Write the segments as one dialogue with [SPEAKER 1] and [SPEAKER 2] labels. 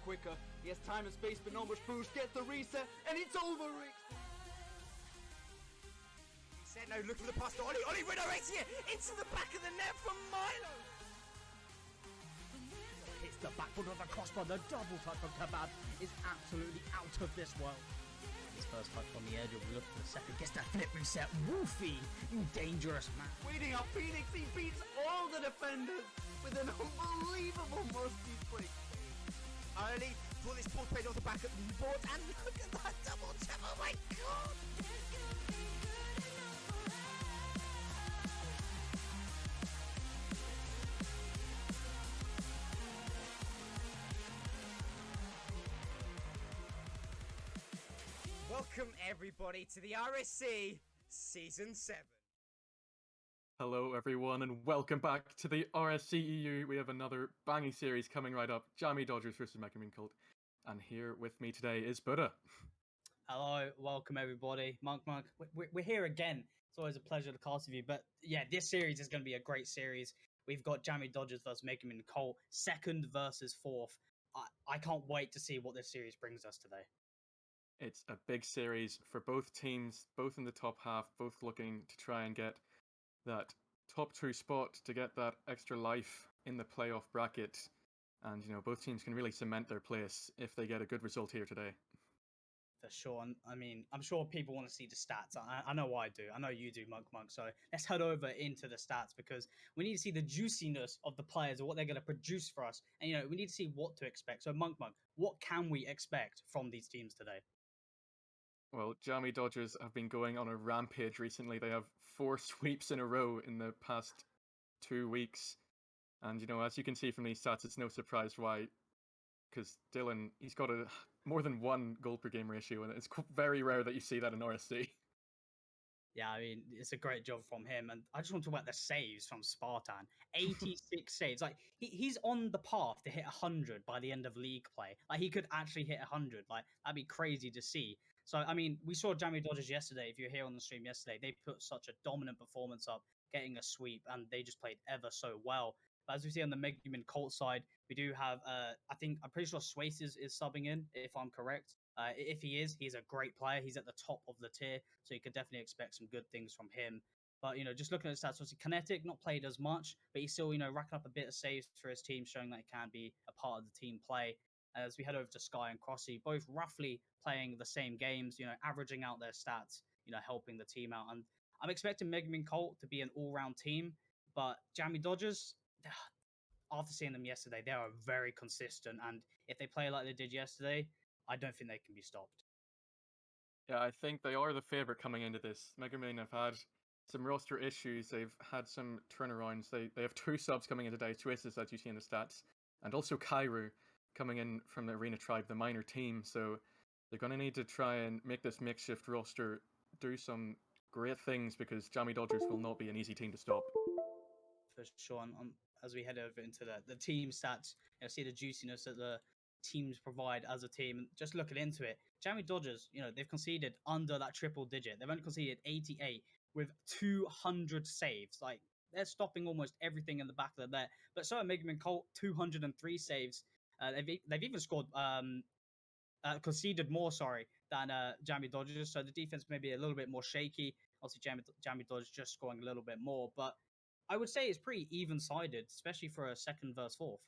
[SPEAKER 1] quicker. He has time and space, but not much boost. Gets the reset, and it's over, Rick.
[SPEAKER 2] He said no, look for the pass to Ollie. Ollie redirecting it into the back of the net from Milo.
[SPEAKER 3] Hits the backboard of the crossbar. The double touch from Kebab is absolutely out of this world. His first touch on the edge, we look for the second, gets that flip reset. Woofy, you dangerous man.
[SPEAKER 1] Waiting up Phoenix, he beats all the defenders with an unbelievable musty flick.
[SPEAKER 2] Early for this ball played off the back of the board, and look at that double tap, oh my god! Welcome everybody to the RSC Season 7.
[SPEAKER 4] Hello everyone and welcome back to the RSC EU. We have another banging series coming right up. Jammie Dodgers versus Megumin Cult. And here with me today is Buddha.
[SPEAKER 3] Hello, welcome everybody. Munk, we're here again. It's always a pleasure to cast with you. But yeah, this series is going to be a great series. We've got Jammie Dodgers versus Megumin Cult, second versus fourth. I can't wait to see what this series brings us today.
[SPEAKER 4] It's a big series for both teams, both in the top half, both looking to try and get that top 2 spot to get that extra life in the playoff bracket. And, you know, both teams can really cement their place if they get a good result here today.
[SPEAKER 3] For sure. I mean, I'm sure people want to see the stats. I know I do. I know you do, Munk. So let's head over into the stats because we need to see the juiciness of the players and what they're going to produce for us. And, you know, we need to see what to expect. So, Munk, what can we expect from these teams today?
[SPEAKER 4] Well, Jammie Dodgers have been going on a rampage recently. They have 4 sweeps in a row in the past 2 weeks. And, you know, as you can see from these stats, it's no surprise why. Because Dylan, he's got a more than 1 goal per game ratio, and it's very rare that you see that in RSC.
[SPEAKER 3] Yeah, I mean, it's a great job from him. And I just want to talk about the saves from Spartan. 86 saves. Like, he's on the path to hit 100 by the end of league play. Like, he could actually hit 100. Like, that'd be crazy to see. So, I mean, we saw Jammie Dodgers yesterday. If you're here on the stream yesterday, they put such a dominant performance up, getting a sweep, and they just played ever so well. But as we see on the Megumin Colt side, we do have, I'm pretty sure Swayze is subbing in, if I'm correct. If he is, he's a great player. He's at the top of the tier, so you could definitely expect some good things from him. But, you know, just looking at the stats, obviously Kinetic, not played as much, but he's still, you know, racking up a bit of saves for his team, showing that he can be a part of the team play. As we head over to Sky and Crossy, both roughly playing the same games, you know, averaging out their stats, you know, helping the team out. And I'm expecting Megumin Colt to be an all-round team, but Jammie Dodgers, after seeing them yesterday, they are very consistent. And if they play like they did yesterday, I don't think they can be stopped.
[SPEAKER 4] Yeah, I think they are the favourite coming into this. Megumin have had some roster issues. They've had some turnarounds. They have 2 subs coming in today, 2 aces as you see in the stats, and also Kairu coming in from the Arena Tribe, the minor team. So they're going to need to try and make this makeshift roster do some great things because Jammie Dodgers will not be an easy team to stop.
[SPEAKER 3] For sure. And as we head over into the team stats, you know, see the juiciness that the teams provide as a team. Just looking into it, Jammie Dodgers, you know, they've conceded under that triple digit. They've only conceded 88 with 200 saves. Like, they're stopping almost everything in the back of the net. But so are Megumin Colt, 203 saves. They've even scored, conceded more, than Jammie Dodgers. So the defense may be a little bit more shaky. Obviously, Jammie Dodgers just scoring a little bit more. But I would say it's pretty even-sided, especially for a second versus fourth.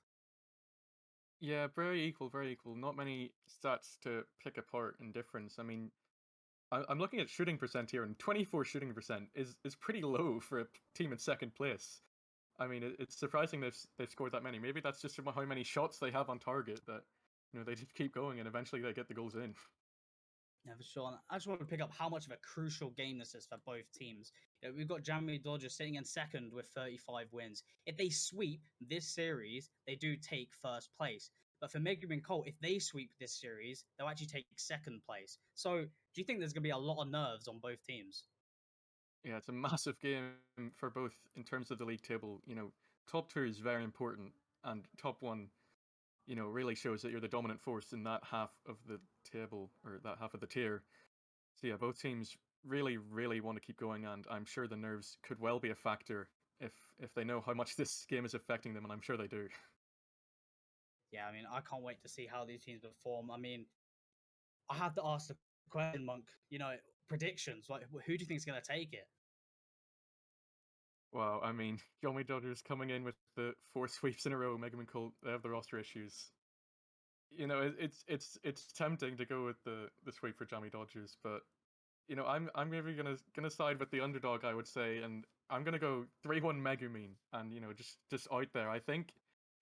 [SPEAKER 4] Yeah, very equal, very equal. Not many stats to pick apart in difference. I mean, I'm looking at shooting percent here, and 24 shooting percent is pretty low for a team in second place. I mean, it's surprising they've scored that many. Maybe that's just how many shots they have on target that, you know, they just keep going and eventually they get the goals in.
[SPEAKER 3] Yeah, for sure. And I just want to pick up how much of a crucial game this is for both teams. You know, we've got Jammie Dodgers sitting in second with 35 wins. If they sweep this series, they do take first place. But for Megumin Colt, if they sweep this series, they'll actually take second place. So do you think there's going to be a lot of nerves on both teams?
[SPEAKER 4] Yeah, it's a massive game for both in terms of the league table. You know, top 2 is very important, and top 1, you know, really shows that you're the dominant force in that half of the table, or that half of the tier. So yeah, both teams really, really want to keep going, and I'm sure the nerves could well be a factor if they know how much this game is affecting them, and I'm sure they do.
[SPEAKER 3] Yeah, I mean, I can't wait to see how these teams perform. I mean, I have to ask the question, Monk. Predictions. Like, who do you think is going to take it?
[SPEAKER 4] Wow, I mean, Jammie Dodgers coming in with the 4 sweeps in a row. Megumin Colt, they have the roster issues. It's tempting to go with the sweep for Jammie Dodgers, but I'm maybe gonna side with the underdog, I would say, and I'm gonna go 3-1 Megumin, and just out there. I think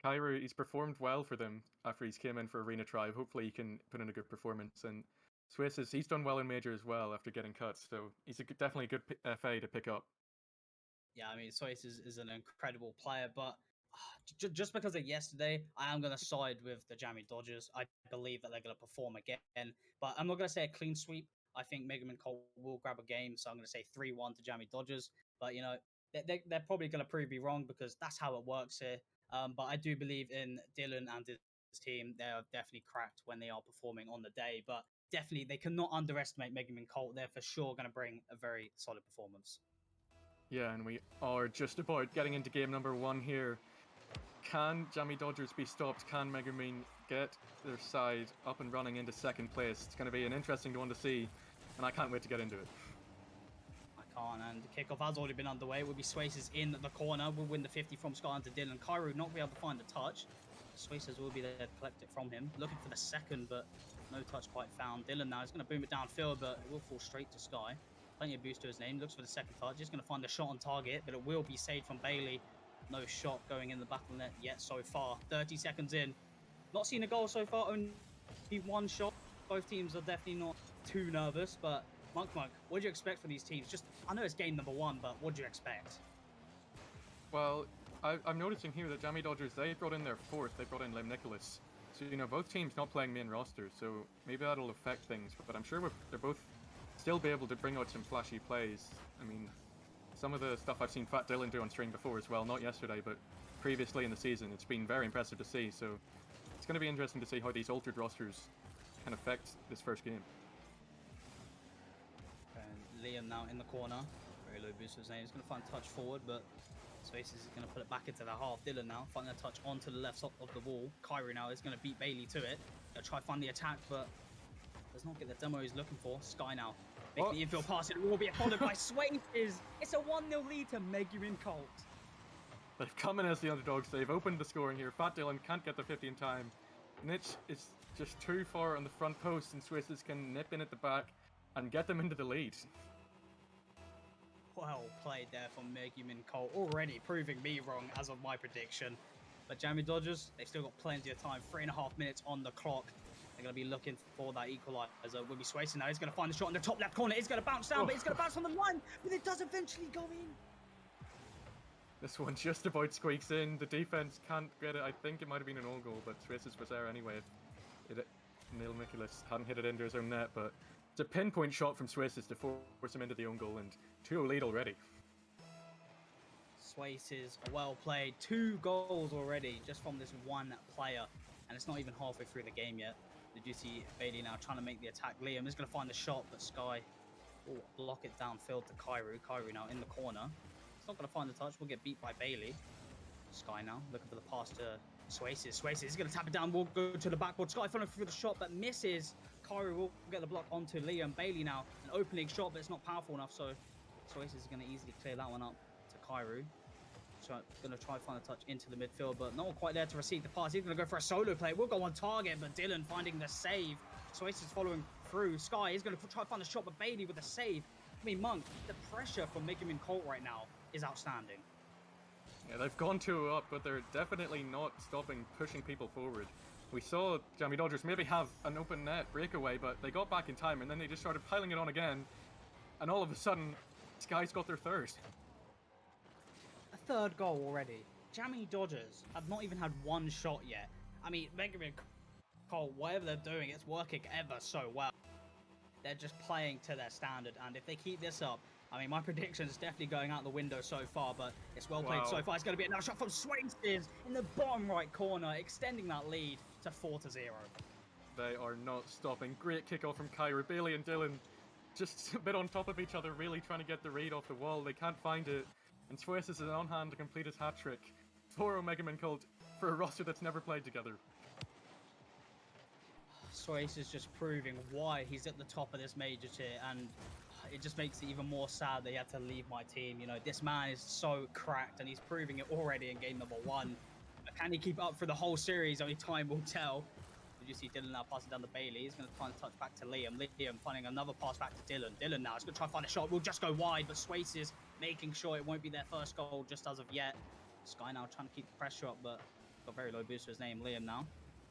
[SPEAKER 4] Kairu, he's performed well for them after he's came in for Arena Tribe. Hopefully he can put in a good performance, and Swiss he's done well in Major as well after getting cut, so he's definitely a good FA to pick up.
[SPEAKER 3] Yeah, I mean, Sois is an incredible player, but just because of yesterday, I am going to side with the Jammie Dodgers. I believe that they're going to perform again, but I'm not going to say a clean sweep. I think Megumin Colt will grab a game, so I'm going to say 3-1 to Jammie Dodgers. But, they're probably going to prove me wrong because that's how it works here. But I do believe in Dylan and his team. They are definitely cracked when they are performing on the day, but definitely they cannot underestimate Megumin Colt. They're for sure going to bring a very solid performance.
[SPEAKER 4] Yeah, and we are just about getting into game number 1 here. Can Jammie Dodgers be stopped? Can Megumin get their side up and running into second place? It's going to be an interesting one to see, and I can't wait to get into it.
[SPEAKER 3] I can't, and the kickoff has already been underway. It will be Swaces in the corner. Will win the 50 from Sky onto Dylan. Kairu not be able to find the touch. Swaces will be there to collect it from him. Looking for the second, but no touch quite found. Dylan now is going to boom it downfield, but it will fall straight to Sky. Plenty of boost to his name. Looks for the second touch. He's going to find the shot on target, but it will be saved from Bailey. No shot going in the back of the net yet so far. 30 seconds in. Not seen a goal so far. Only one shot. Both teams are definitely not too nervous, but Munk, what do you expect from these teams? I know it's game number 1, but what do you expect?
[SPEAKER 4] Well, I'm noticing here that Jammie Dodgers, they brought in their 4th. They brought in Lem Nicholas. So, both teams not playing main roster, so maybe that'll affect things. But I'm sure they're both still be able to bring out some flashy plays. I mean, some of the stuff I've seen Fat Dylan do on stream before as well, not yesterday, but previously in the season, it's been very impressive to see. So it's going to be interesting to see how these altered rosters can affect this first game.
[SPEAKER 3] And Liam now in the corner. Very low boost for his name. He's going to find touch forward, but Spaces is going to put it back into the half. Dylan now finding a touch onto the left side of the wall. Kairu now is going to beat Bailey to it. Going to try to find the attack, but does not get the demo he's looking for. Sky now making the infield pass. It will be followed by Swaces. It's a 1-0 lead to Megumin Colt.
[SPEAKER 4] They've come in as the underdogs. They've opened the scoring here. Fat Dylan can't get the 50 in time. Nitch is just too far on the front post, and Swisses can nip in at the back and get them into the lead.
[SPEAKER 3] Well played there from Megumin Colt, already proving me wrong as of my prediction. But Jammie Dodgers, they've still got plenty of time. 3.5 minutes on the clock. They're going to be looking for that equalizer. Will be Swayson now. He's going to find the shot in the top left corner. It's going to bounce down, but it's going to bounce on the line. But it does eventually go in.
[SPEAKER 4] This one just about squeaks in. The defense can't get it. I think it might have been an own goal, but Swisses was there anyway. Neil Nicholas hadn't hit it into his own net, but it's a pinpoint shot from Swisses to force him into the own goal, and 2-0 lead already.
[SPEAKER 3] Swaces, well played. 2 goals already just from this one player, and it's not even halfway through the game yet. Did you see Bailey now trying to make the attack? Liam is going to find the shot, but Sky will block it downfield to Kairu. Kairu now in the corner. He's not going to find the touch. We'll get beat by Bailey. Sky now looking for the pass to Swaces. Swaces is going to tap it down. We'll go to the backboard. Sky following through the shot, but misses. Kairu will get the block onto Liam. Bailey now an opening shot, but it's not powerful enough, so Swaces is going to easily clear that one up to Kairu. So going to try to find a touch into the midfield, but no one quite there to receive the pass. He's going to go for a solo play. We'll go on target, but Dylan finding the save. Swaces following through. Sky is going to try to find the shot, but Bailey with the save. I mean, Munk, the pressure from Megumin Colt right now is outstanding.
[SPEAKER 4] Yeah, they've gone 2 up, but they're definitely not stopping pushing people forward. We saw Jammie Dodgers maybe have an open net breakaway, but they got back in time, and then they just started piling it on again. And all of a sudden, Sky's got their 3rd.
[SPEAKER 3] A 3rd goal already. Jammie Dodgers have not even had 1 shot yet. I mean, Megumin Colt, whatever they're doing, it's working ever so well. They're just playing to their standard, and if they keep this up, I mean, my prediction is definitely going out the window so far, but it's well played so far. It's going to be another shot from Swaces in the bottom right corner, extending that lead to 4-0.
[SPEAKER 4] They are not stopping. Great kickoff from Kairu. Bailey and Dylan just a bit on top of each other, really trying to get the read off the wall. They can't find it, and Swaces is on hand to complete his hat-trick. 4-0 Megumin Colt for a roster that's never played together.
[SPEAKER 3] Swace is just proving why he's at the top of this major tier, and it just makes it even more sad that he had to leave my team. You know, this man is so cracked, and he's proving it already in game number 1. But can he keep up for the whole series? Only time will tell. Did you see Dylan now passing down to Bailey? He's going to try and touch back to Liam. Liam finding another pass back to Dylan. Dylan now is going to try and find a shot. We'll just go wide, but Swace is making sure it won't be their first goal just as of yet. Sky now trying to keep the pressure up, but got very low boost for his name. Liam now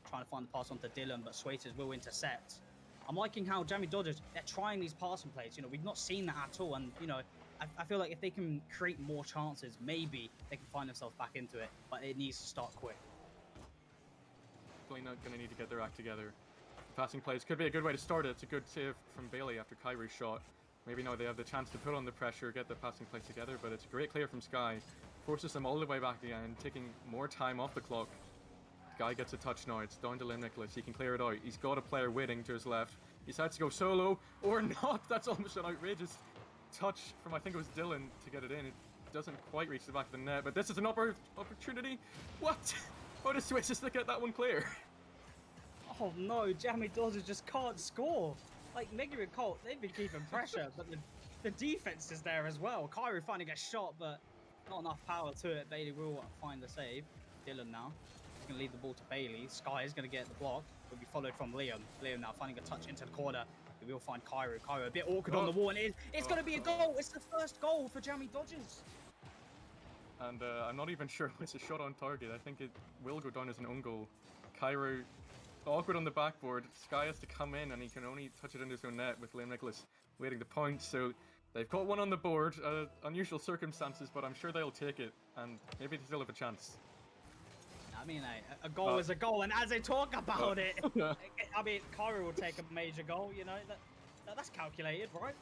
[SPEAKER 3] trying to find the pass onto Dylan, but Swaces will intercept. I'm liking how Jammie Dodgers, they're trying these passing plays. You know, we've not seen that at all, and, you know, I feel like if they can create more chances, maybe they can find themselves back into it, but it needs to start quick.
[SPEAKER 4] Definitely not going to need to get their act together. Passing plays could be a good way to start it. It's a good save from Bailey after Kairu's shot. Maybe now they have the chance to put on the pressure, get the passing plays together, but it's a great clear from Sky. Forces them all the way back again, taking more time off the clock. Guy gets a touch now. It's down to Liam Nicholas. He can clear it out. He's got a player waiting to his left. He decides to go solo or not. That's almost an outrageous touch from, I think it was Dylan, to get it in. It doesn't quite reach the back of the net, but this is an opportunity. What? How does Swiss get that one clear?
[SPEAKER 3] Oh no, Jammie Dodgers just can't score. Like, Megumin Colt, they've been keeping pressure, but the defense is there as well. Kairu finding a shot, but not enough power to it. Bailey will find the save. Dylan now. He's going to leave the ball to Bailey. Sky is going to get the block. Will be followed from Liam. Liam now finding a touch into the corner. We will find Kairu. Kairu a bit awkward on the wall, and it's going to be a goal. It's the first goal for Jammie Dodgers.
[SPEAKER 4] And I'm not even sure it's a shot on target. I think it will go down as an own goal. Kairu, awkward on the backboard. Sky has to come in, and he can only touch it into his own net with Liam Nicholas waiting the point. So they've got one on the board. Unusual circumstances, but I'm sure they'll take it, and maybe they still have a chance.
[SPEAKER 3] I mean, a goal is a goal, and as they talk about it, I mean, Kairu will take a major goal, you know, that's calculated, right?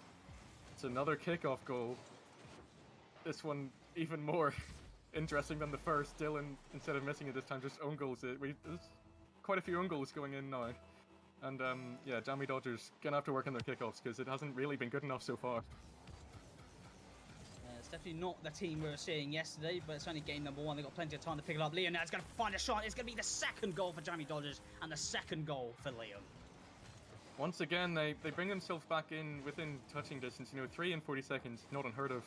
[SPEAKER 4] It's another kickoff goal. This one even more interesting than the first. Dylan, instead of missing it this time, just own goals it. There's quite a few own goals going in now. And yeah, Jammie Dodgers gonna have to work on their kickoffs because it hasn't really been good enough so far.
[SPEAKER 3] It's definitely not the team we were seeing yesterday, but it's only game number 1. They've got plenty of time to pick it up. Liam now is going to find a shot. It's going to be the second goal for Jammie Dodgers and the second goal for Liam.
[SPEAKER 4] Once again, they bring themselves back in within touching distance. You know, 3 in 40 seconds, not unheard of.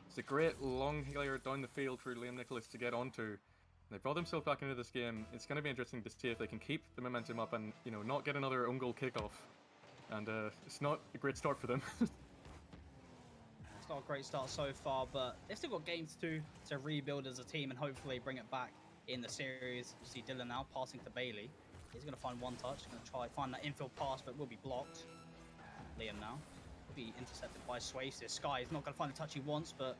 [SPEAKER 4] It's a great long layer down the field for Liam Nicholas to get onto. They brought themselves back into this game. It's going to be interesting to see if they can keep the momentum up and, you know, not get another own goal kickoff. And it's not a great start for them.
[SPEAKER 3] It's not a great start so far, but they've still got games to rebuild as a team and hopefully bring it back in the series. You see Dylan now passing to Bailey. He's going to find one touch. Going to try find that infield pass, but will be blocked. Liam now will be intercepted by Swace. Sky is not going to find the touch he wants, but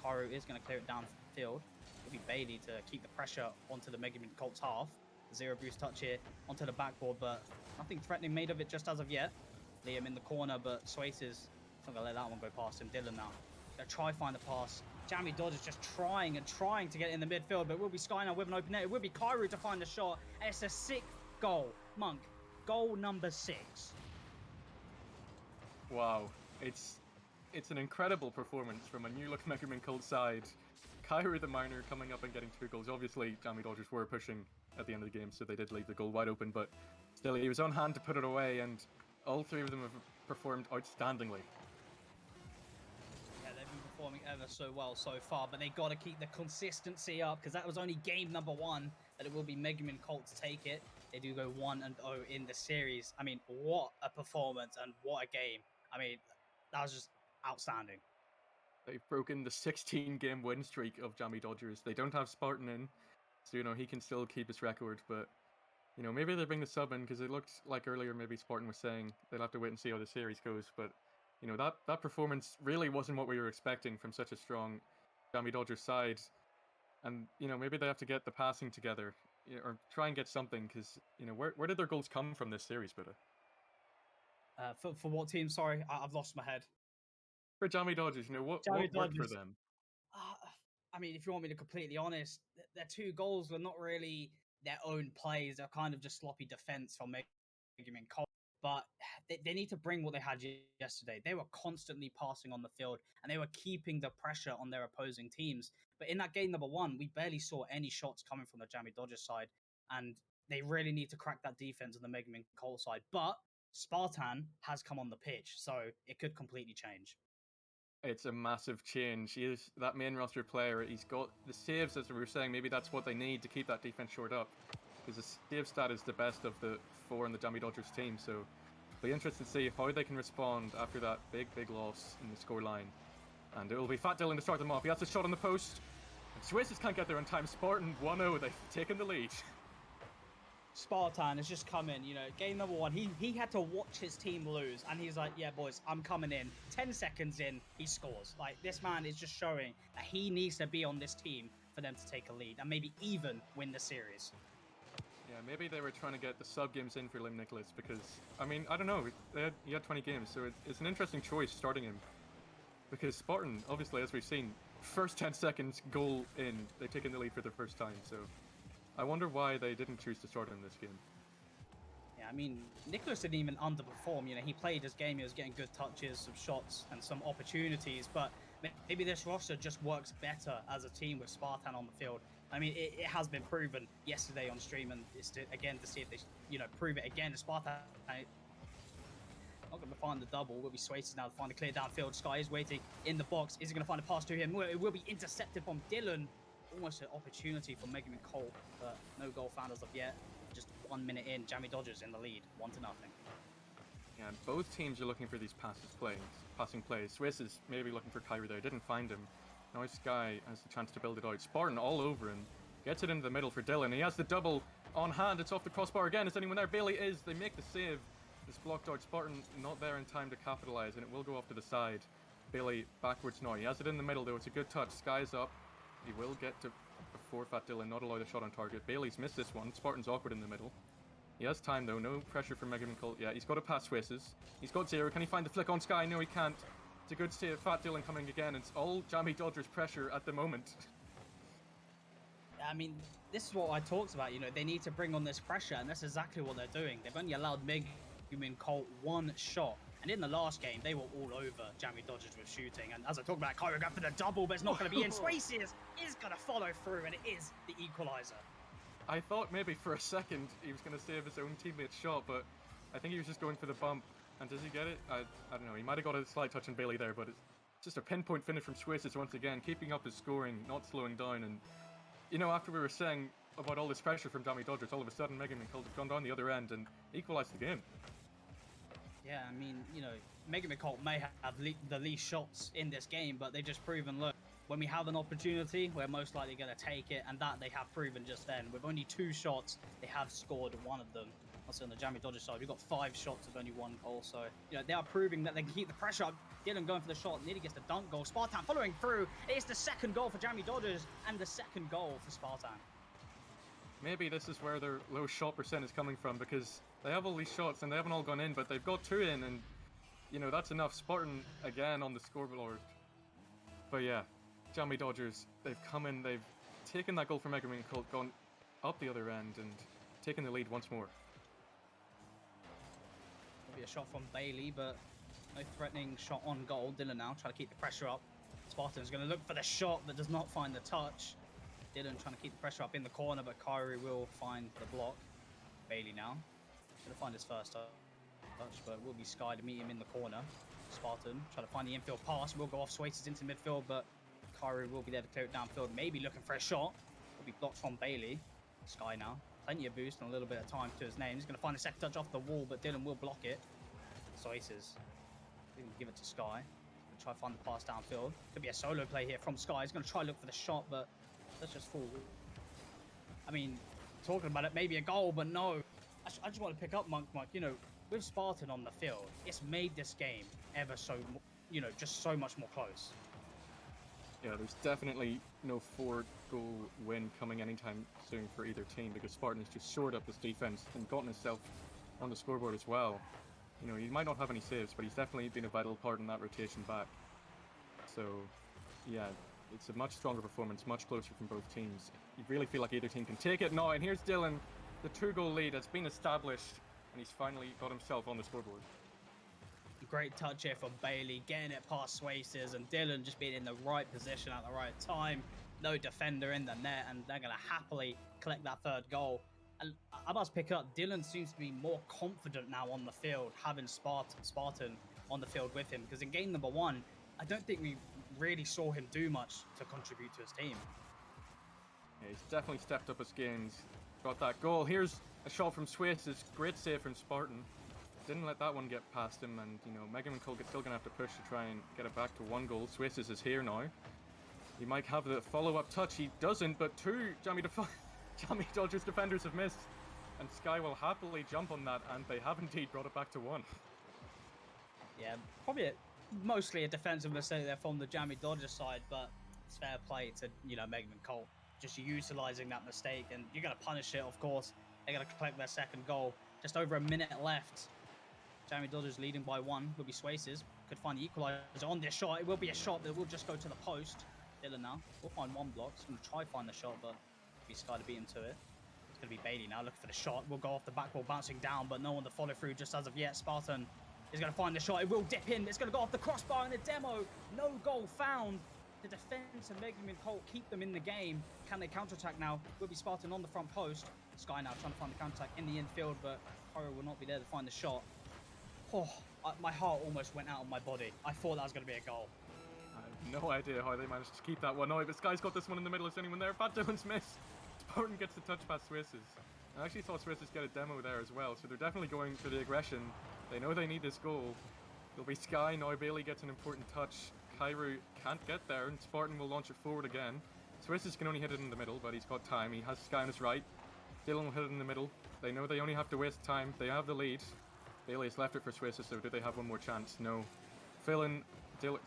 [SPEAKER 3] Kairu is going to clear it downfield. It'll be Bailey to keep the pressure onto the Megumin Colts half. Zero boost touch here onto the backboard, but nothing threatening made of it just as of yet. Liam in the corner, but Swace is not going to let that one go past him. Dylan now going to try find the pass. Jammie Dodgers just trying to get in the midfield, but it will be Sky now with an open net. It will be Kairu to find the shot. And it's a 6th goal. Munk, goal number 6.
[SPEAKER 4] Wow, it's an incredible performance from a new-look Megumin Colt side. Kairu the Miner coming up and getting 2 goals. Obviously, Jammie Dodgers were pushing at the end of the game, so they did leave the goal wide open, but still, he was on hand to put it away, and all 3 of them have performed outstandingly.
[SPEAKER 3] Yeah, they've been performing ever so well so far, but they got to keep the consistency up because that was only game number 1 that it will be Megumin Colt to take it. They do go 1-0 in the series. I mean, what a performance and what a game. I mean, that was just outstanding.
[SPEAKER 4] They've broken the 16-game win streak of Jammie Dodgers. They don't have Spartan in, so, you know, he can still keep his record, but, you know, maybe they bring the sub in because it looked like earlier maybe Spartan was saying they'll have to wait and see how the series goes, but, you know, that performance really wasn't what we were expecting from such a strong Jammie Dodgers side. And, you know, maybe they have to get the passing together, you know, or try and get something because, you know, where did their goals come from this series, Buddha?
[SPEAKER 3] For what team? Sorry, I've lost my head.
[SPEAKER 4] For Jammie Dodgers, you know, what worked for them?
[SPEAKER 3] I mean, if you want me to be completely honest, their 2 goals were not really their own plays. They're kind of just sloppy defense from Megumin Colt. But they need to bring what they had yesterday. They were constantly passing on the field, and they were keeping the pressure on their opposing teams. But in that game number 1, we barely saw any shots coming from the Jammie Dodgers side, and they really need to crack that defense on the Megumin Colt side. But Spartan has come on the pitch, so it could completely change.
[SPEAKER 4] It's a massive change. He is that main roster player. He's got the saves, as we were saying. Maybe that's what they need to keep that defense shored up, because the save stat is the best of the 4 in the Jammie Dodgers team. So it'll be interesting to see how they can respond after that big loss in the scoreline. And it will be Fat Dylan to start them off. He has a shot on the post. And Swiss can't get there in time. Spartan 1-0. They've taken the lead.
[SPEAKER 3] Spartan has just come in, game number 1, he had to watch his team lose, and he's like, yeah, boys, I'm coming in. 10 seconds in, he scores. Like, this man is just showing that he needs to be on this team for them to take a lead and maybe even win the series.
[SPEAKER 4] Yeah, maybe they were trying to get the sub games in for Lim Nicholas because, I mean, I don't know, he had 20 games, so it's an interesting choice starting him. Because Spartan, obviously, as we've seen, first 10 seconds, goal in, they've taken the lead for the first time, so I wonder why they didn't choose to start him this game.
[SPEAKER 3] Yeah, I mean, Nicholas didn't even underperform. He played his game. He was getting good touches, some shots, and some opportunities. But maybe this roster just works better as a team with Spartan on the field. I mean, it has been proven yesterday on stream, and it's again to see if they, prove it again. Spartan not going to find the double. Will be Swayze now to find a clear downfield. Sky is waiting in the box. Is he going to find a pass to him? It will be intercepted from Dylan. Almost an opportunity for Megumin Colt, but no goal found as of yet. Just 1 minute in, Jammie Dodgers in the lead, 1-0.
[SPEAKER 4] Yeah, both teams are looking for these passing plays. Swiss is maybe looking for Kyrie there, didn't find him. Now Sky has the chance to build it out. Spartan all over him, gets it into the middle for Dylan. He has the double on hand, it's off the crossbar again. Is anyone there? Bailey is, they make the save. It's blocked out. Spartan not there in time to capitalise, and it will go off to the side. Bailey backwards now. He has it in the middle though, it's a good touch. Sky's up. He will get to before Fat Dylan, not allow the shot on target. Bailey's missed this one. Spartan's awkward in the middle. He has time though, no pressure from Megumin Colt. Yeah, he's got to pass Swisses. He's got 0. Can he find the flick on Sky? No, he can't. It's a good save. Fat Dylan coming again. It's all Jammie Dodgers pressure at the moment.
[SPEAKER 3] I mean, this is what I talked about. They need to bring on this pressure, and that's exactly what they're doing. They've only allowed Megumin Colt 1 shot. And in the last game, they were all over Jammie Dodgers with shooting. And as I talked about, Kyrie going for the double, but it's not going to be in. Swayze is going to follow through, and it is the equalizer.
[SPEAKER 4] I thought maybe for a second he was going to save his own teammate's shot, but I think he was just going for the bump. And does he get it? I don't know. He might have got a slight touch on Bailey there, but it's just a pinpoint finish from Swiss once again, keeping up his scoring, not slowing down. And, after we were saying about all this pressure from Jammie Dodgers, all of a sudden Megumin Colt have gone down the other end and equalised the game.
[SPEAKER 3] Yeah, I mean, Megumin Colt may have the least shots in this game, but they've just proven, look, when we have an opportunity, we're most likely going to take it, and that they have proven just then. With only 2 shots, they have scored 1 of them. Also on the Jammie Dodgers side, we've got 5 shots with only 1 goal, so, they are proving that they can keep the pressure up. Dylan going for the shot, nearly gets the dunk goal. Spartan following through. It's the 2nd goal for Jammie Dodgers, and the 2nd goal for Spartan.
[SPEAKER 4] Maybe this is where their low shot percent is coming from, because they have all these shots and they haven't all gone in, but they've got 2 in, and that's enough. Spartan again on the scoreboard. But yeah, Jammie Dodgers, they've come in, they've taken that goal from Megumin Colt, gone up the other end and taken the lead once more.
[SPEAKER 3] Maybe a shot from Bailey, but no threatening shot on goal. Dylan now trying to keep the pressure up. Spartan's going to look for the shot but does not find the touch. Dylan trying to keep the pressure up in the corner, but Kyrie will find the block. Bailey now going to find his first touch, but will be Sky to meet him in the corner. Spartan trying to find the infield pass. Will go off Swayze into midfield, but Kyrie will be there to clear it downfield. Maybe looking for a shot. Will be blocked from Bailey. Sky now. Plenty of boost and a little bit of time to his name. He's going to find a second touch off the wall, but Dylan will block it. Swayze going to give it to Sky. Try to find the pass downfield. Could be a solo play here from Sky. He's going to try to look for the shot, but that's just full. I mean, talking about it, maybe a goal, but no. I just want to pick up Munk. With Spartan on the field, it's made this game ever so, just so much more close.
[SPEAKER 4] Yeah, there's definitely no 4-goal win coming anytime soon for either team, because Spartan has just shored up his defense and gotten himself on the scoreboard as well. He might not have any saves, but he's definitely been a vital part in that rotation back. So, yeah, it's a much stronger performance, much closer from both teams. You really feel like either team can take it now, and here's Dylan. The 2-goal lead has been established, and he's finally got himself on the scoreboard.
[SPEAKER 3] Great touch here from Bailey, getting it past Swayze, and Dylan just being in the right position at the right time. no defender in the net, and they're going to happily collect that third goal. And I must pick up, Dylan seems to be more confident now on the field, having Spartan on the field with him, because in game number 1, I don't think we really saw him do much to contribute to his team.
[SPEAKER 4] Yeah, he's definitely stepped up his games. Got that goal. Here's a shot from Swiss. It's great save from Spartan. Didn't let that one get past him, and you know, Megumin Cole is still going to have to push to try and get it back to 1 goal. Swiss is here now. He might have the follow-up touch. He doesn't, but 2 Jammie Dodgers defenders have missed. And Sky will happily jump on that, and they have indeed brought it back to 1.
[SPEAKER 3] Yeah, probably mostly a defensive mistake there from the Jammie Dodgers side, but it's fair play to, you know, Megumin Cole just utilizing that mistake, and you're going to punish it, of course. They're going to collect their second goal. Just over a minute left. Jammie Dodgers leading by 1. Will be Swaces. Could find the equalizer on this shot. It will be a shot that will just go to the post. Dylan now. We'll find 1 block. He's going to try find the shot, but be Sky to beat him to it. It's going to be Bailey now looking for the shot. We'll go off the back wall, bouncing down, but no one to follow through just as of yet. Spartan is going to find the shot. It will dip in. It's going to go off the crossbar in a demo. No goal found. The defense and Megumin Cole keep them in the game. Can they counterattack now? Will be Spartan on the front post. Sky now trying to find the counterattack in the infield, but Cairo will not be there to find the shot. Oh, my heart almost went out of my body. I thought that was going to be a goal.
[SPEAKER 4] I have no idea how they managed to keep that one out, but Sky's got this one in the middle. Is anyone there? Fat Dylan's missed. Spartan gets the touch past Swisses. I actually saw Swisses get a demo there as well, so they're definitely going for the aggression. They know they need this goal. It'll be Sky now. Bailey gets an important touch. Cairo can't get there, and Spartan will launch it forward again. Swisses can only hit it in the middle, but he's got time. He has Sky on his right. Dylan will hit it in the middle. They know they only have to waste time. They have the lead. Bailey has left it for Swisses, so do they have one more chance? No. Dylan will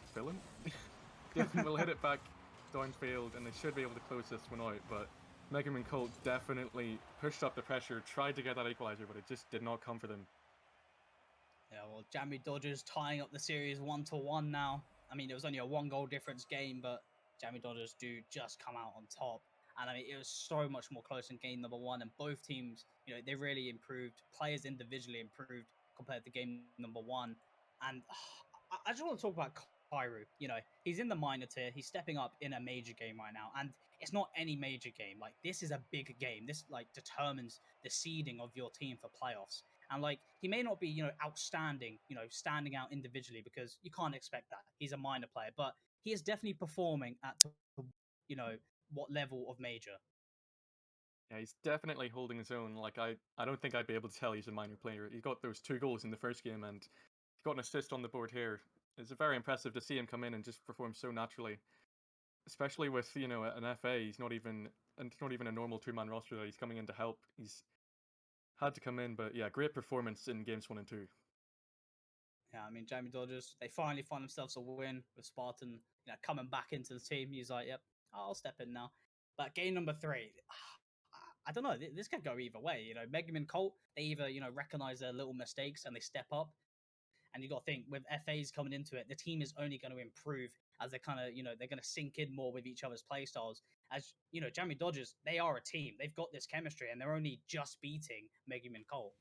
[SPEAKER 4] hit it back downfield, and they should be able to close this one out, but Megumin Cole definitely pushed up the pressure, tried to get that equalizer, but it just did not come for them.
[SPEAKER 3] Yeah, well, Jammie Dodgers tying up the series 1-1 now. I mean, it was only a 1-goal difference game, but Jammie Dodgers do just come out on top. And I mean, it was so much more close in game number 1, and both teams, you know, they really improved. Players individually improved compared to game number 1. And I just want to talk about Cairo. You know, he's in the minor tier. He's stepping up in a major game right now. And it's not any major game. Like, this is a big game. This, like, determines the seeding of your team for playoffs. And, like, he may not be, you know, outstanding, you know, standing out individually, because you can't expect that. He's a minor player. But he is definitely performing at, you know, what level of major.
[SPEAKER 4] Yeah, he's definitely holding his own. Like, I don't think I'd be able to tell he's a minor player. He got those 2 goals in the first game, and he got an assist on the board here. It's very impressive to see him come in and just perform so naturally. Especially with, you know, an FA, he's not even a normal 2-man roster that he's coming in to help. He's had to come in, but yeah, great performance in games 1 and 2.
[SPEAKER 3] Yeah, I mean, Jammie Dodgers, they finally find themselves a win with Spartan, you know, coming back into the team. He's like, yep, I'll step in now. But game number 3, I don't know, this could go either way. You know, Megumin Cole, they either, you know, recognize their little mistakes and they step up. And you got to think, with FAs coming into it, the team is only going to improve as they kind of, you know, they're going to sink in more with each other's play styles. As, you know, Jammie Dodgers, they are a team. They've got this chemistry, and they're only just beating Megumin Cole.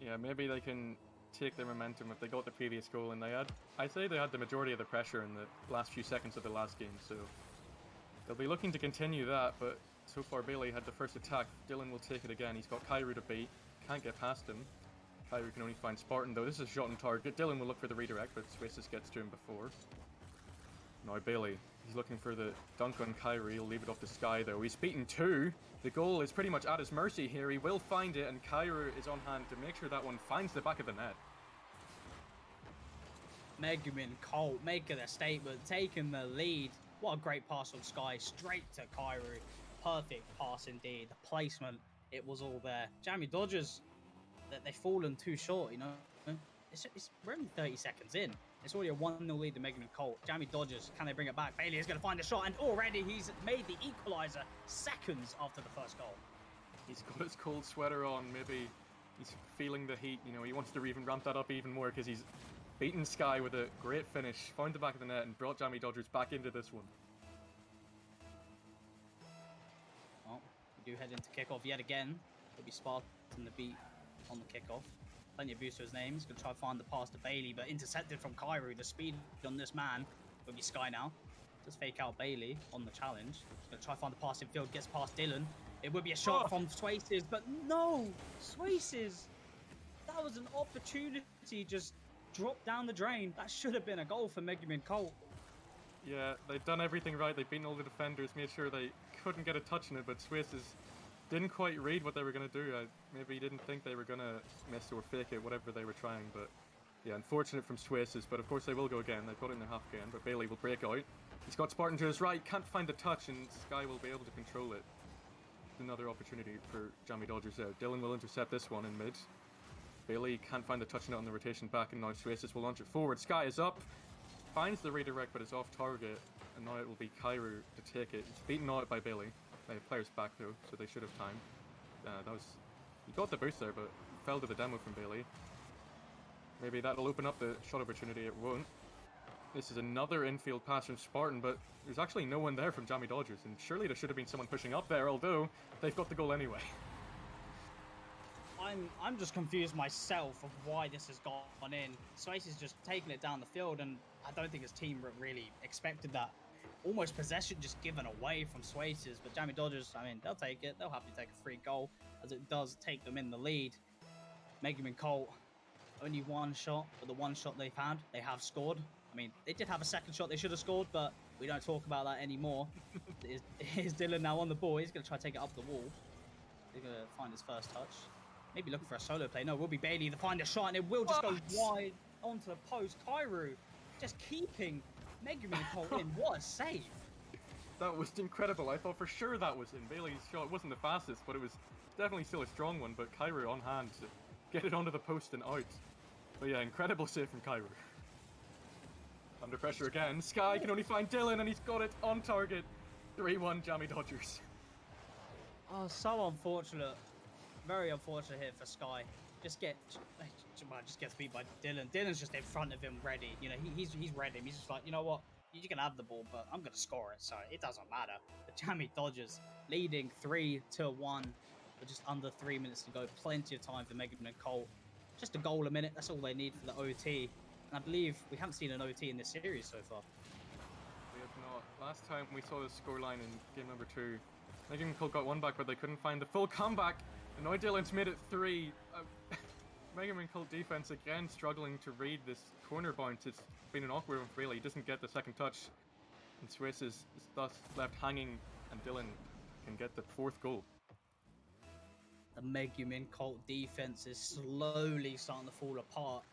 [SPEAKER 4] Yeah, maybe they can take their momentum if they got the previous goal, and I'd say they had the majority of the pressure in the last few seconds of the last game, so they'll be looking to continue that, but so far Bailey had the first attack. Dylan will take it again. He's got Cairo to beat. Can't get past him. Cairo can only find Spartan, though. This is a shot on target. Dylan will look for the redirect, but Swaces gets to him before. Now Bailey, he's looking for the dunk on Cairo. He'll leave it off to Sky, though. He's beaten 2. The goal is pretty much at his mercy here. He will find it, and Cairo is on hand to make sure that one finds the back of the net.
[SPEAKER 3] Megumin Cole making a statement, taking the lead. What a great pass from Sky, straight to Cairo. Perfect pass indeed. The placement, it was all there. Jammie Dodgers, they've fallen too short, you know. We're only 30 seconds in. It's already a 1-0 lead to Megumin Cole. Jammie Dodgers, can they bring it back? Bailey is going to find the shot, and already he's made the equalizer seconds after the first goal.
[SPEAKER 4] He's got his cold sweater on. Maybe he's feeling the heat. You know, he wants to even ramp that up even more, because he's beaten Sky with a great finish, found the back of the net, and brought Jammie Dodgers back into this one.
[SPEAKER 3] Well, we do head into kickoff yet again. It'll be Spartan the beat on the kickoff. Plenty of boost to his name. He's going to try to find the pass to Bailey, but intercepted from Cairo. The speed on this man will be Sky now. Just fake out Bailey on the challenge. Gonna try to find the passing field, gets past Dylan. It would be a shot from Swaces, but no! Swaces! That was an opportunity just dropped down the drain. That should have been a goal for Megumin Colt.
[SPEAKER 4] Yeah, they've done everything right. They've beaten all the defenders, made sure they couldn't get a touch in it, but Swaces didn't quite read what they were going to do. Maybe he didn't think they were going to miss or fake it, whatever they were trying, but yeah, unfortunate from Swaces, but of course they will go again. They've got it in their half again, but Bailey will break out. He's got Spartan to his right, can't find the touch, and Sky will be able to control it. Another opportunity for Jammie Dodgers there. Dylan will intercept this one in mid. Bailey can't find the touch in it on the rotation back, and now Swaces will launch it forward. Sky is up, finds the redirect, but it's off target, and now it will be Kairu to take it. It's beaten out by Bailey. They have players back though, so they should have time. He got the boost there, but fell to the demo from Bailey. Maybe that'll open up the shot opportunity. It won't. This is another infield pass from Spartan, but there's actually no one there from Jammie Dodgers, and surely there should have been someone pushing up there, although they've got the goal anyway.
[SPEAKER 3] I'm just confused myself of why this has gone in. Swace is just taking it down the field, and I don't think his team really expected that. Almost possession just given away from Swaces, but Jammie Dodgers, I mean, they'll take it. They'll happily take a free goal, as it does take them in the lead. Megumin Colt, only one shot, but the one shot they've had, they have scored. I mean, they did have a second shot they should have scored, but we don't talk about that anymore. Here's Dylan now on the ball. He's going to try to take it up the wall. They're going to find his first touch. Maybe looking for a solo play. No, it will be Bailey to find a shot, and it will just go wide onto the post. Kairu just keeping Megumin Colt in. What a save.
[SPEAKER 4] That was incredible. I thought for sure that was in. Bailey's shot wasn't the fastest, but it was definitely still a strong one. But Kairu on hand to get it onto the post and out. But yeah, incredible save from Kairu. Under pressure again. Sky can only find Dylan, and he's got it on target. 3-1 Jammie Dodgers.
[SPEAKER 3] Oh, so unfortunate. Very unfortunate here for Sky. Just gets beat by Dylan. Dylan's just in front of him, ready. You know, he's ready. He's just like, you know what? You can have the ball, but I'm gonna score it, so it doesn't matter. The Jammie Dodgers leading 3-1 with just under 3 minutes to go. Plenty of time for Megumin Colt. Just a goal a minute. That's all they need for the OT. And I believe we haven't seen an OT in this series so far.
[SPEAKER 4] We have not. Last time we saw the scoreline in game number 2, Megumin Colt got one back, but they couldn't find the full comeback. And now Dylan's made it 3. Megumin Colt defense again struggling to read this corner bounce. It's been an awkward one for Bailey. He doesn't get the second touch. And Swiss is thus left hanging, and Dylan can get the 4th goal.
[SPEAKER 3] The Megumin Colt defense is slowly starting to fall apart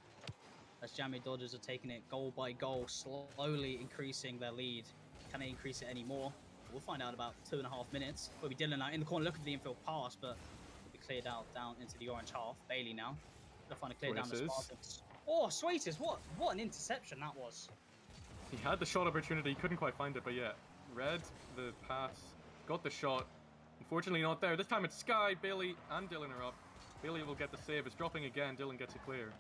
[SPEAKER 3] as Jammie Dodgers are taking it goal by goal, slowly increasing their lead. Can they increase it anymore? We'll find out about 2.5 minutes. Will be Dylan out in the corner looking for the infield pass, but will be cleared out down into the orange half. Bailey now. Gonna find a clear down the Spartans. Oh, Swaces, what an interception that was.
[SPEAKER 4] He had the shot opportunity, he couldn't quite find it, but yeah, read the pass, got the shot. Unfortunately not there. This time it's Sky, Bailey and Dylan are up. Bailey will get the save. It's dropping again. Dylan gets it clear.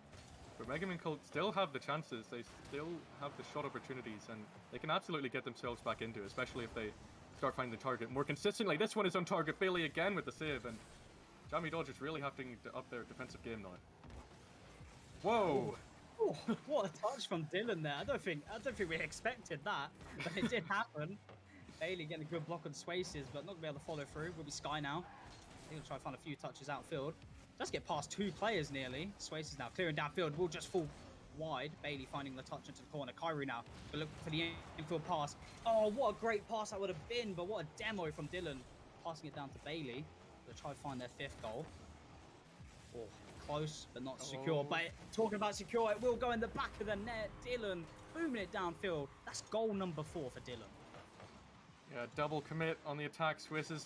[SPEAKER 4] But Megumin Colt still have the chances. They still have the shot opportunities, and they can absolutely get themselves back into it, especially if they start finding the target more consistently. This one is on target. Bailey again with the save, and Jammie Dodgers really having to up their defensive game now. Whoa!
[SPEAKER 3] Oh, what a touch from Dylan there. I don't think we expected that, but it did happen. Bailey getting a good block on Swaces, but not going to be able to follow through. Will be Sky now. He'll try to find a few touches outfield. Just get past 2 players nearly. Swaces now clearing downfield. Will just fall wide. Bailey finding the touch into the corner. Kairu now will look for the infield pass. Oh, what a great pass that would have been, but what a demo from Dylan. Passing it down to Bailey. They'll try to find their 5th goal. Oh, close, but not secure. But talking about secure, it will go in the back of the net. Dylan booming it downfield. That's goal number 4 for Dylan.
[SPEAKER 4] Yeah, double commit on the attack. Swisses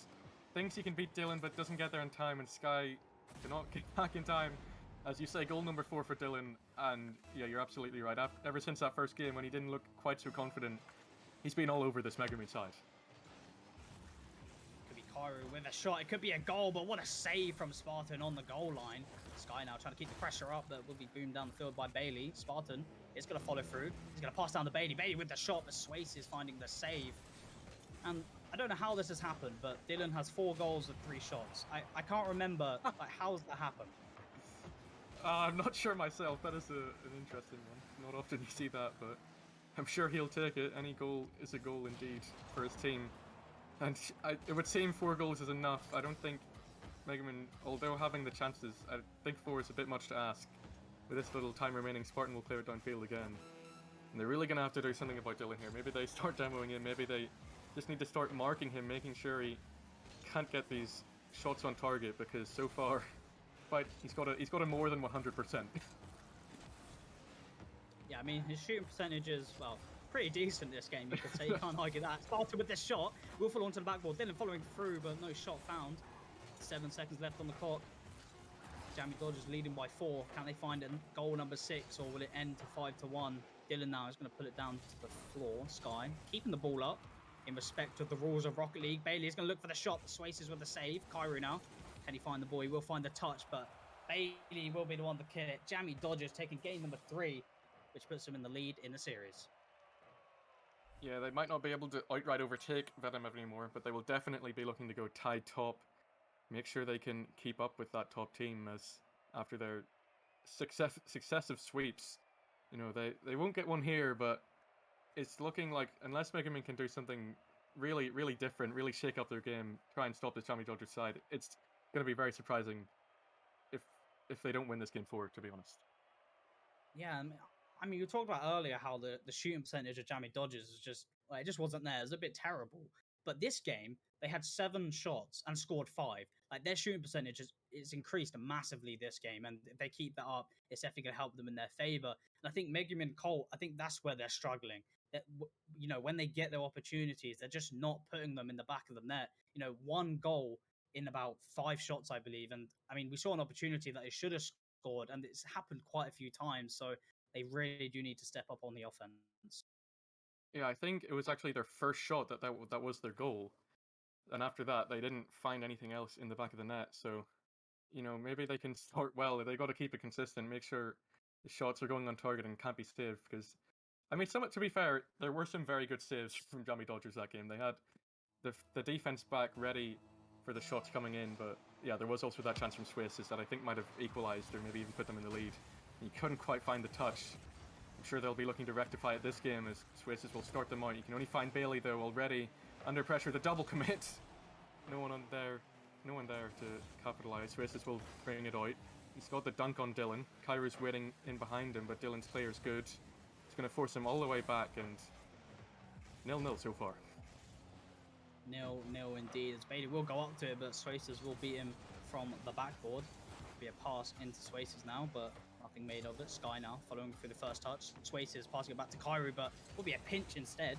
[SPEAKER 4] thinks he can beat Dylan, but doesn't get there in time, and Sky cannot get back in time. As you say, goal number 4 for Dylan, and yeah, you're absolutely right. Ever since that first game, when he didn't look quite so confident, he's been all over this Megumin side.
[SPEAKER 3] Could be Kairu with a shot. It could be a goal, but what a save from Spartan on the goal line. Sky now trying to keep the pressure up, but will be boomed down the field by Bailey. Spartan is going to follow through. He's going to pass down to Bailey. Bailey with the shot, but Swace is finding the save. And I don't know how this has happened, but Dylan has 4 goals with 3 shots. I can't remember, like, how's that happened?
[SPEAKER 4] I'm not sure myself. That is an interesting one. Not often you see that, but I'm sure he'll take it. Any goal is a goal indeed for his team. And it would seem 4 goals is enough. I don't think Megumin, although having the chances, I think 4 is a bit much to ask. With this little time remaining, Spartan will clear it downfield again. And they're really going to have to do something about Dylan here. Maybe they start demoing him, maybe they just need to start marking him, making sure he can't get these shots on target, because so far, he's got a more than 100%.
[SPEAKER 3] Yeah, I mean, his shooting percentage is, well, pretty decent this game, you could say. You can't argue that. Started with this shot. Will fall onto the backboard. Dylan following through, but no shot found. 7 seconds left on the clock. Jammie Dodgers leading by 4. Can they find a goal number 6, or will it end to 5-1? Dylan now is going to put it down to the floor. Sky keeping the ball up in respect of the rules of Rocket League. Bailey is going to look for the shot. Swaces with the save. Kairu now. Can he find the ball? He will find the touch, but Bailey will be the one to kill it. Jammie Dodgers taking game number 3, which puts him in the lead in the series.
[SPEAKER 4] Yeah, they might not be able to outright overtake Venom anymore, but they will definitely be looking to go tied top. Make sure they can keep up with that top team, as after their successive sweeps, you know, they won't get one here, but it's looking like, unless Megumin can do something really, really different, really shake up their game, try and stop the Jammie Dodgers side, it's going to be very surprising if they don't win this game 4, to be honest.
[SPEAKER 3] Yeah, I mean, you talked about earlier how the shooting percentage of Jammie Dodgers is just, well, it just wasn't there. It was a bit terrible. But this game, they had 7 shots and scored 5. Like, their shooting percentage is increased massively this game, and if they keep that up, it's definitely going to help them in their favor. And I think Megumin and Colt, I think that's where they're struggling. That, you know, when they get their opportunities, they're just not putting them in the back of the net. You know, 1 goal in about 5 shots, I believe. And I mean, we saw an opportunity that they should have scored, and it's happened quite a few times. So they really do need to step up on the offense.
[SPEAKER 4] Yeah, I think it was actually their first shot that was their goal. And after that, they didn't find anything else in the back of the net. So, you know, maybe they can start well. They got to keep it consistent, make sure the shots are going on target and can't be saved. Because, I mean, to be fair, there were some very good saves from Jammie Dodgers that game. They had the defense back ready for the shots coming in, but yeah, there was also that chance from Swaces that I think might have equalized or maybe even put them in the lead. He couldn't quite find the touch. I'm sure they'll be looking to rectify it this game, as Swaces will start them out. You can only find Bailey though already under pressure. The double commit. No one there to capitalize. Swaces will bring it out. He's got the dunk on Dylan. Kairu's waiting in behind him, but Dylan's player is good. It's going to force him all the way back, and 0-0 so far.
[SPEAKER 3] 0-0 indeed. As Bailey will go up to it, but Swaces will beat him from the backboard. Be a pass into Swaces now, but nothing made of it. Sky now following through the first touch. Swaces passing it back to Kairu, but will be a pinch instead.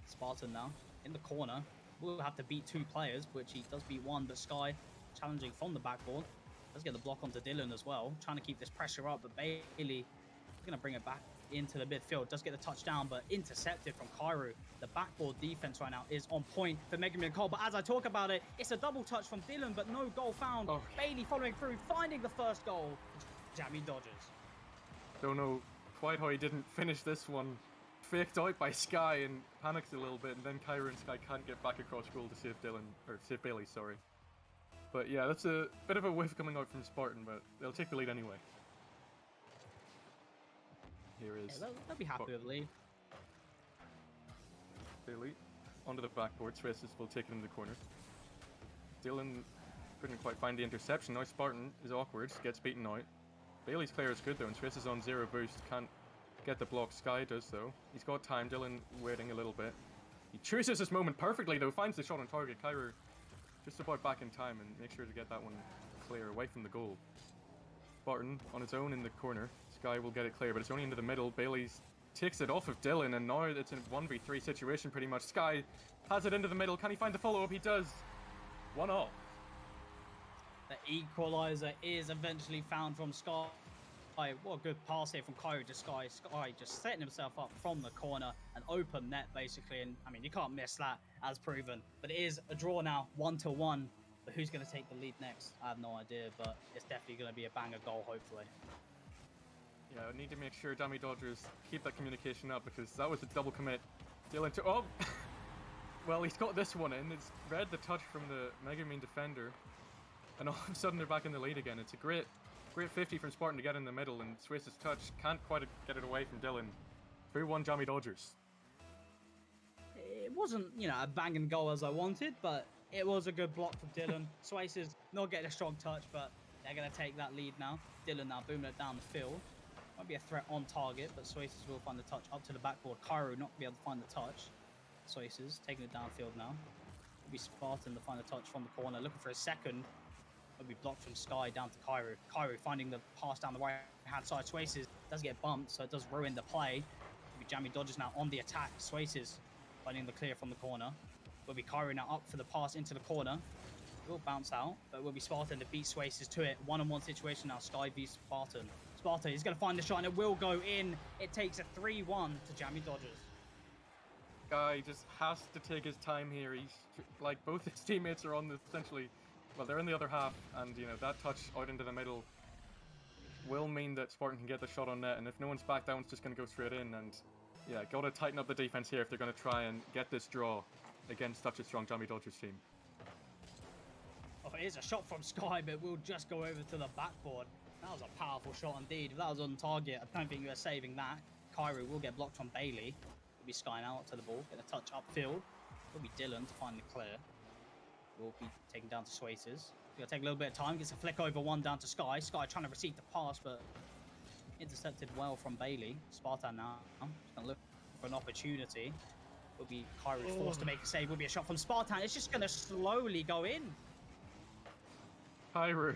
[SPEAKER 3] Spartan now in the corner. Will have to beat 2 players, which he does beat 1, but Sky challenging from the backboard. Does get the block onto Dylan as well, trying to keep this pressure up, but Bailey is going to bring it back into the midfield. Does get the touchdown, but intercepted from Kairu. The backboard defense right now is on point for Megumin and Cole, but as I talk about it, it's a double touch from Dylan, but no goal found.
[SPEAKER 4] Oh.
[SPEAKER 3] Bailey following through, finding the first goal. Jammie Dodgers.
[SPEAKER 4] Don't know quite how he didn't finish this one. Faked out by Sky and panics a little bit, and then Kairu and Sky can't get back across goal to save Bailey, sorry. But yeah, that's a bit of a whiff coming out from Spartan, but they'll take the lead anyway. Here is...
[SPEAKER 3] Yeah, they'll be happy with the lead.
[SPEAKER 4] Bailey onto the backboard. Swaces will take it into the corner. Dylan couldn't quite find the interception. Now Spartan is awkward, gets beaten out. Bailey's player is good though, and Swaces on 0 boost, can't get the block. Sky does though. He's got time. Dylan waiting a little bit. He chooses this moment perfectly though, finds the shot on target. Kairu just about back in time and make sure to get that one clear away from the goal. Spartan on his own in the corner. Sky will get it clear, but it's only into the middle. Bailey takes it off of Dylan, and now it's a 1v3 situation pretty much. Sky has it into the middle. Can he find the follow-up? He does. 1-0.
[SPEAKER 3] The equalizer is eventually found from Sky. What a good pass here from Kairu to Sky. Sky just setting himself up from the corner, an open net basically, and I mean you can't miss that as proven. But it is a draw now, 1-1. But who's going to take the lead next? I have no idea, but it's definitely going to be a banger goal, hopefully.
[SPEAKER 4] Yeah, I need to make sure Jammie Dodgers keep that communication up, because that was a double commit. Dylan to... Oh! Well, he's got this one in. It's read the touch from the Megumin defender. And all of a sudden they're back in the lead again. It's a great 50 from Spartan to get in the middle, and Swace's touch can't quite get it away from Dylan. 3-1 Jammie Dodgers.
[SPEAKER 3] It wasn't, you know, a banging goal as I wanted, but it was a good block from Dylan. Swaces not getting a strong touch, but they're going to take that lead now. Dylan now booming it down the field. Might be a threat on target, but Swaces will find the touch up to the backboard. Cairo not be able to find the touch. Swaces taking it downfield now. Will be Spartan to find the touch from the corner. Looking for a second. Will be blocked from Sky down to Cairo. Cairo finding the pass down the right-hand side. Swaces does get bumped, so it does ruin the play. Will be Jammie Dodgers now on the attack. Swaces finding the clear from the corner. Will be Cairo now up for the pass into the corner. Will bounce out, but will be Spartan to beat Swaces to it. One-on-one situation now. Sky v Spartan. Spartan is going to find the shot and it will go in. It takes a 3-1 to Jammie Dodgers.
[SPEAKER 4] Guy just has to take his time here. He's like, both his teammates are on the essentially, well, they're in the other half, and you know that touch out into the middle will mean that Spartan can get the shot on net, and if no one's back down, it's just going to go straight in. And yeah, got to tighten up the defense here if they're going to try and get this draw against such a strong Jammie Dodgers team.
[SPEAKER 3] Oh, it is a shot from Sky, but we'll just go over to the backboard. That was a powerful shot indeed. If that was on target, I don't think you were saving that. Cairo will get blocked from Bailey. Will be Sky now up to the ball, get a touch upfield. Will be Dylan to find the clear. Will be taken down to Swaces. Gonna take a little bit of time, gets a flick over one down to Sky. Sky trying to receive the pass, but intercepted well from Bailey. Spartan now, just gonna look for an opportunity. Will be Cairo forced to make a save. Will be a shot from Spartan. It's just gonna slowly go in.
[SPEAKER 4] Cairo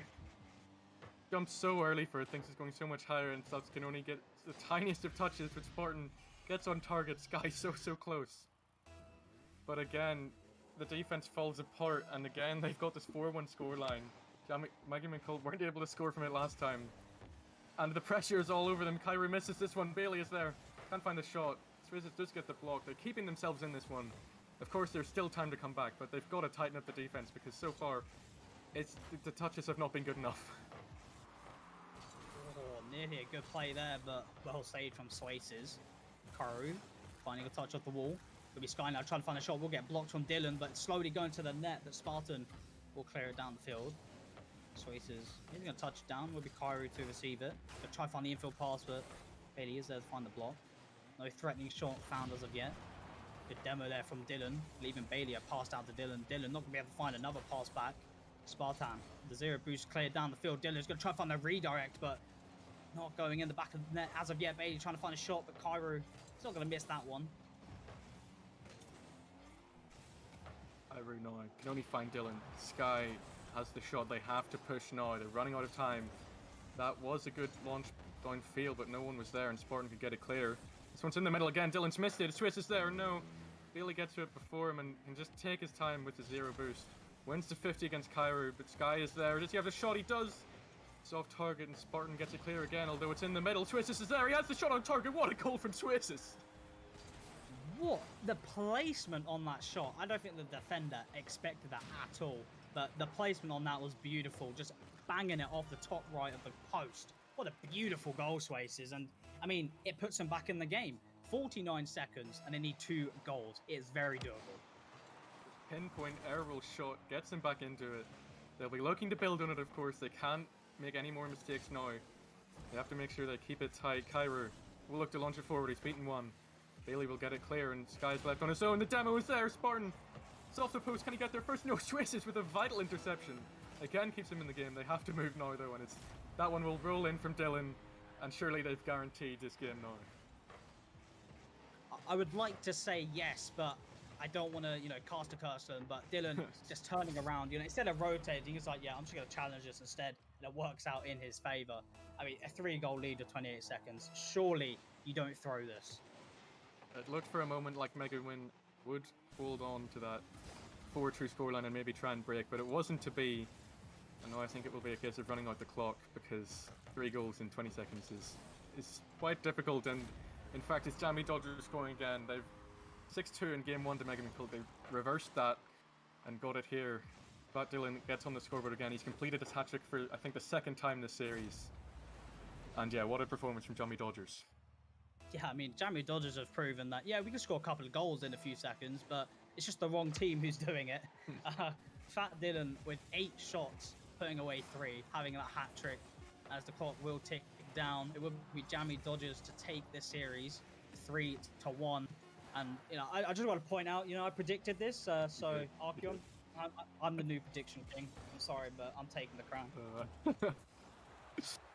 [SPEAKER 4] jumps so early for it, thinks it's going so much higher, and subs can only get the tiniest of touches, but Spartan gets on target. Sky so close. But again, the defense falls apart, and again they've got this 4-1 scoreline. Megumin and Colt weren't able to score from it last time. And the pressure is all over them. Cairo misses this one. Bailey is there. Can't find the shot. Swizzes does get the block. They're keeping themselves in this one. Of course, there's still time to come back, but they've got to tighten up the defense because so far, the touches have not been good enough.
[SPEAKER 3] Oh, nearly a good play there, but well saved from Swaces. Cairo finding a touch off the wall. Will be Sky now trying to find a shot. Will get blocked from Dylan, but slowly going to the net. But Spartan will clear it down the field. Swaces isn't going to touch down. Will be Cairo to receive it. But try to find the infield pass, but Bailey is there to find the block. No threatening shot found as of yet. Good demo there from Dylan, leaving Bailey a pass down to Dylan. Dylan not going to be able to find another pass back. Spartan, the zero boost cleared down the field. Dylan's going to try to find the redirect, but not going in the back of the net as of yet. Bailey trying to find a shot, but Cairo is not going to miss that one.
[SPEAKER 4] Cairo now can only find Dylan. Sky has the shot. They have to push now. They're running out of time. That was a good launch downfield, but no one was there, and Spartan could get it clear. This one's in the middle again. Dylan's missed it. Swiss is there. No. Bailey gets to it before him and can just take his time with the zero boost. Wins to 50 against Cairo, but Sky is there. Does he have the shot? He does. It's off target, and Spartan gets it clear again, although it's in the middle. Swisses is there. He has the shot on target. What a goal from Swisses.
[SPEAKER 3] What? The placement on that shot. I don't think the defender expected that at all. But the placement on that was beautiful. Just banging it off the top right of the post. What a beautiful goal, Swaces. And, I mean, it puts them back in the game. 49 seconds, and they need 2 goals. It's very doable.
[SPEAKER 4] Pinpoint aerial shot gets them back into it. They'll be looking to build on it, of course. They can't make any more mistakes now. They have to make sure they keep it tight. Cairo will look to launch it forward. He's beaten one. Bailey will get it clear, and Sky's left on his own. The demo is there. Spartan. It's off the post. Can he get there first? No. Swisses with a vital interception. Again, keeps him in the game. They have to move now, though, and that one will roll in from Dylan, and surely they've guaranteed this game now.
[SPEAKER 3] I would like to say yes, but I don't want to, cast a curse on him. But Dylan just turning around, instead of rotating, he's like, yeah, I'm just going to challenge this instead. And it works out in his favour. I mean, a 3-goal lead of 28 seconds. Surely you don't throw this.
[SPEAKER 4] It looked for a moment like Megumin would hold on to that 4-2 scoreline and maybe try and break, but it wasn't to be. And now I think it will be a case of running out the clock because 3 goals in 20 seconds is quite difficult. And in fact, it's Jammie Dodgers scoring again. They've 6-2 in game 1 to Megumin. They've reversed that and got it here. But Dylan gets on the scoreboard again. He's completed his hat-trick for, I think, the 2nd time this series. And yeah, what a performance from Jammie Dodgers.
[SPEAKER 3] Yeah, I mean, Jammie Dodgers have proven that, yeah, we can score a couple of goals in a few seconds, but it's just the wrong team who's doing it. Fat Dylan with 8 shots, putting away 3, having that hat-trick as the clock will tick down. It will be Jammie Dodgers to take this series 3-1. And I just want to point out, I predicted this. So Archeon, I'm the new prediction king. I'm sorry, but I'm taking the crown.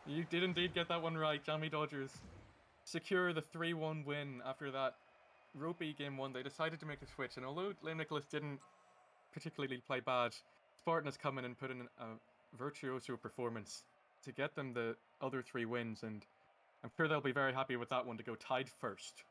[SPEAKER 4] You did indeed get that one right. Jammie Dodgers secure the 3-1 win after that ropey game one. They decided to make the switch, and although Liam Nicholas didn't particularly play bad, Spartan has come in and put in a virtuoso performance to get them the other 3 wins, and I'm sure they'll be very happy with that one to go tied first.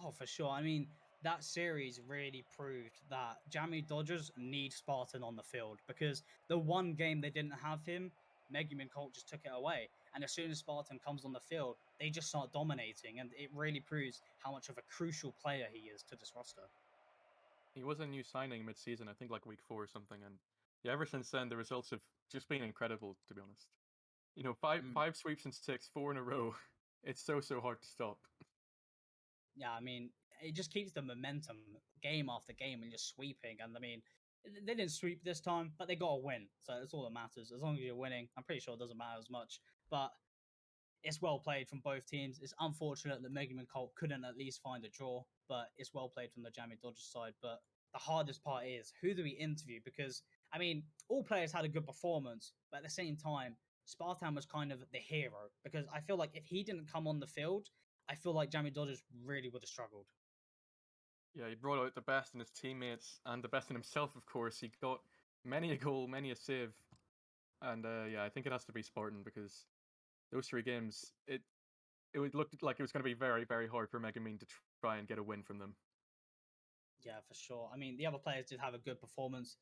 [SPEAKER 3] Oh, for sure. I mean, that series really proved that Jammie Dodgers need Spartan on the field, because the one game they didn't have him, Megumin Colt just took it away. And as soon as Spartan comes on the field, they just start dominating, and it really proves how much of a crucial player he is to this roster.
[SPEAKER 4] He was a new signing mid-season, I think like week 4 or something, and yeah, ever since then the results have just been incredible, to be honest. Five sweeps in 6, 4 in a row. It's so hard to stop.
[SPEAKER 3] Yeah, I mean, it just keeps the momentum game after game and just sweeping. And I mean, they didn't sweep this time, but they got a win. So that's all that matters. As long as you're winning, I'm pretty sure it doesn't matter as much. But it's well played from both teams. It's unfortunate that Megumin Colt couldn't at least find a draw, but it's well played from the Jammie Dodgers side. But the hardest part is, who do we interview? Because, I mean, all players had a good performance, but at the same time, Spartan was kind of the hero, because I feel like if he didn't come on the field, I feel like Jammie Dodgers really would have struggled.
[SPEAKER 4] Yeah, he brought out the best in his teammates and the best in himself, of course. He got many a goal, many a save. And yeah, I think it has to be Spartan, because those 3 games, it would look like it was going to be very, very hard for Megumin to try and get a win from them.
[SPEAKER 3] Yeah, for sure. I mean, the other players did have a good performance.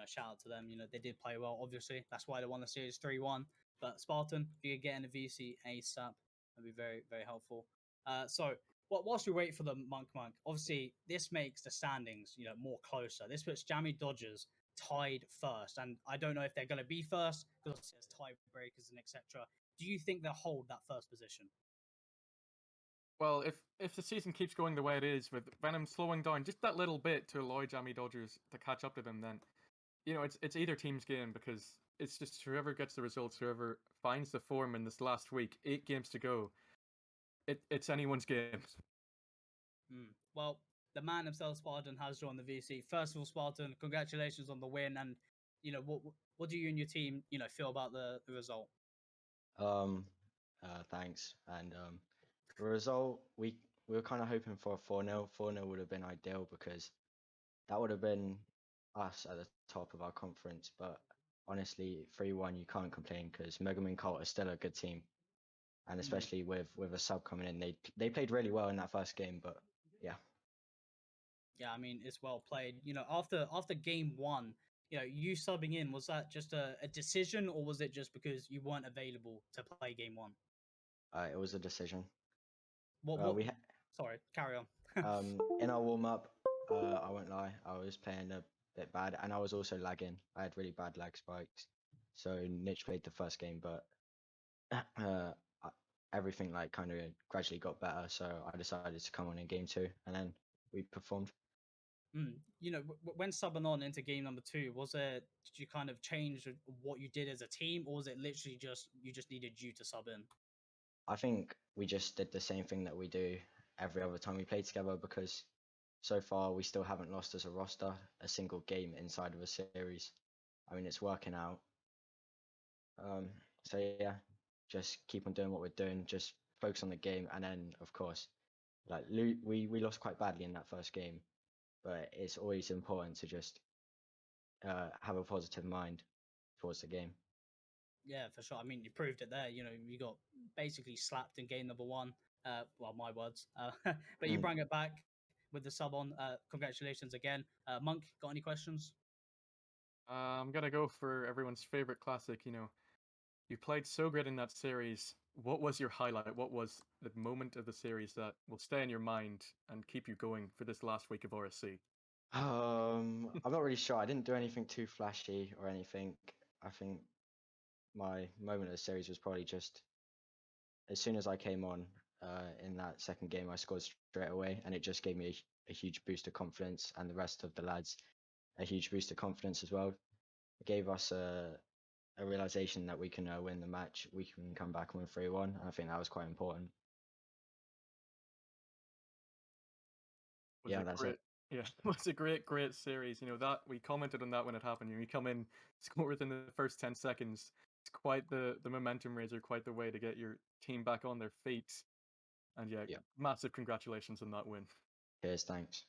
[SPEAKER 3] Shout out to them. They did play well, obviously. That's why they won the series 3-1. But Spartan, if you could get in the VC ASAP, that'd be very, very helpful. Whilst we wait for the Munk, obviously, this makes the standings, more closer. This puts Jammie Dodgers tied first. And I don't know if they're going to be first, because there's tiebreakers and etc. Do you think they'll hold that first position?
[SPEAKER 4] Well, if the season keeps going the way it is, with Venom slowing down just that little bit to allow Jammie Dodgers to catch up to them, then it's either team's game, because it's just whoever gets the results, whoever finds the form in this last week, 8 games to go. It's anyone's game.
[SPEAKER 3] Well, the man himself, Spartan, has joined the VC. First of all, Spartan, congratulations on the win. And what do you and your team feel about the result?
[SPEAKER 5] Thanks. And the result, we were kind of hoping for a 4-0. 4-0 would have been ideal, because that would have been us at the top of our conference. But honestly, 3-1, you can't complain, because Megumin Colt is still a good team, and especially with a sub coming in, they played really well in that first game. But yeah.
[SPEAKER 3] Yeah, I mean, it's well played. After game 1, you subbing in, was that just a decision, or was it just because you weren't available to play game 1?
[SPEAKER 5] It was a decision.
[SPEAKER 3] What? Sorry, carry on.
[SPEAKER 5] In our warm up, I won't lie, I was playing a bit bad, and I was also lagging. I had really bad lag spikes. So Nitch played the first game, but everything kind of gradually got better. So I decided to come on in game 2, and then we performed.
[SPEAKER 3] When subbing on into game number 2, did you kind of change what you did as a team, or was it literally you just needed you to sub in?
[SPEAKER 5] I think we just did the same thing that we do every other time we play together, because so far we still haven't lost as a roster a single game inside of a series. I mean, it's working out. So yeah, just keep on doing what we're doing, just focus on the game, and then of course, we lost quite badly in that first game, but it's always important to just have a positive mind towards the game.
[SPEAKER 3] Yeah, for sure. I mean, you proved it there. You got basically slapped in game number 1. Well, my words. But you bring it back with the sub on. Congratulations again. Munk, got any questions?
[SPEAKER 4] I'm gonna go for everyone's favorite classic. You played so great in that series. What was your highlight? What was the moment of the series that will stay in your mind and keep you going for this last week of RSC?
[SPEAKER 5] I'm not really sure. I didn't do anything too flashy or anything. I think my moment of the series was probably just as soon as I came on in that second game, I scored straight away, and it just gave me a huge boost of confidence, and the rest of the lads a huge boost of confidence as well. It gave us a realization that we can win the match, we can come back and win 3-1, and I think that was quite important.
[SPEAKER 4] was
[SPEAKER 5] Yeah,
[SPEAKER 4] a
[SPEAKER 5] that's
[SPEAKER 4] great,
[SPEAKER 5] it.
[SPEAKER 4] yeah, was a great series. You know, that we commented on that when it happened. You come in, score within the first 10 seconds. It's quite the momentum raiser, quite the way to get your team back on their feet. And yeah,
[SPEAKER 5] Yeah.
[SPEAKER 4] massive congratulations on that win.
[SPEAKER 5] Cheers, thanks.